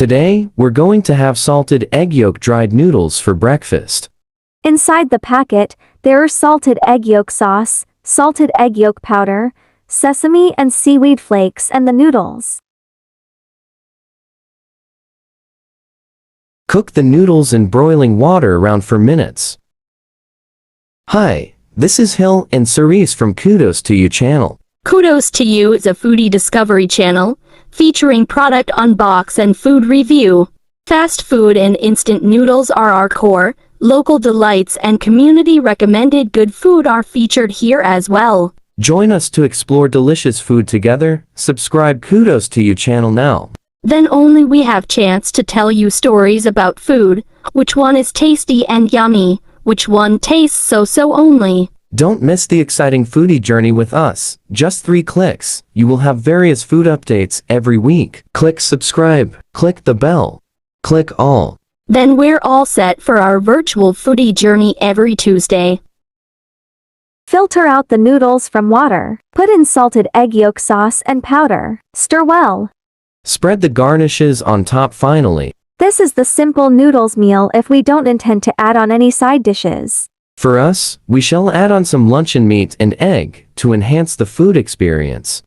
Today, we're going to have salted egg yolk dried noodles for breakfast. Inside the packet, there are salted egg yolk sauce, salted egg yolk powder, sesame and seaweed flakes and the noodles. Cook the noodles in boiling water around for minutes. Hi, this is Hill and Cerise from Kudos to You channel. Kudos to You is a foodie discovery channel, featuring product unbox and food review. Fast food and instant noodles are our core, local delights and community-recommended good food are featured here as well. Join us to explore delicious food together. Subscribe Kudos to You channel now. Then only we have chance to tell you stories about food, which one is tasty and yummy, which one tastes so-so only. Don't miss the exciting foodie journey with us. Just 3 clicks. You will have various food updates every week. Click subscribe. Click the bell. Click all. Then we're all set for our virtual foodie journey every Tuesday. Filter out the noodles from water. Put in salted egg yolk sauce and powder. Stir well. Spread the garnishes on top finally. This is the simple noodles meal if we don't intend to add on any side dishes. For us, we shall add on some luncheon meat and egg to enhance the food experience.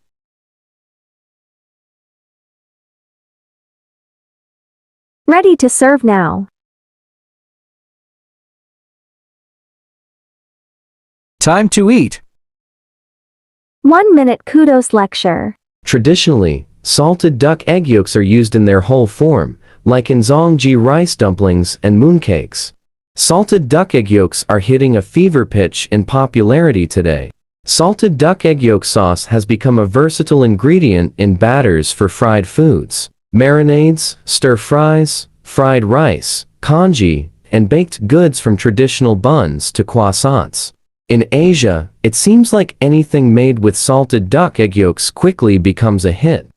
Ready to serve now. Time to eat. 1 minute Kudos lecture. Traditionally, salted duck egg yolks are used in their whole form, like in zongji rice dumplings and mooncakes. Salted duck egg yolks are hitting a fever pitch in popularity today. Salted duck egg yolk sauce has become a versatile ingredient in batters for fried foods, marinades, stir-fries, fried rice, congee, and baked goods from traditional buns to croissants. In Asia, it seems like anything made with salted duck egg yolks quickly becomes a hit.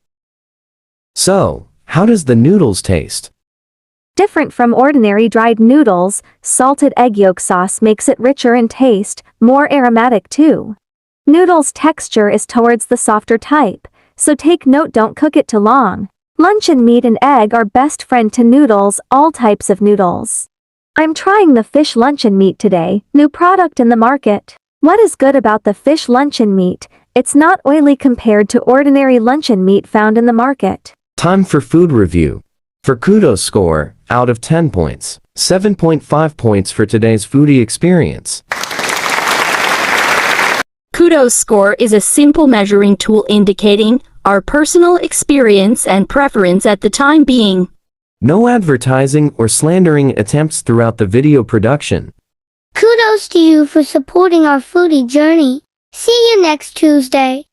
So, how does the noodles taste? Different from ordinary dried noodles, salted egg yolk sauce makes it richer in taste, more aromatic too. Noodles' texture is towards the softer type, so take note, don't cook it too long. Luncheon meat and egg are best friend to noodles, all types of noodles. I'm trying the fish luncheon meat today, new product in the market. What is good about the fish luncheon meat? It's not oily compared to ordinary luncheon meat found in the market. Time for food review. For Kudos score, out of 10 points, 7.5 points for today's foodie experience. Kudos score is a simple measuring tool indicating our personal experience and preference at the time being. No advertising or slandering attempts throughout the video production. Kudos to you for supporting our foodie journey. See you next Tuesday.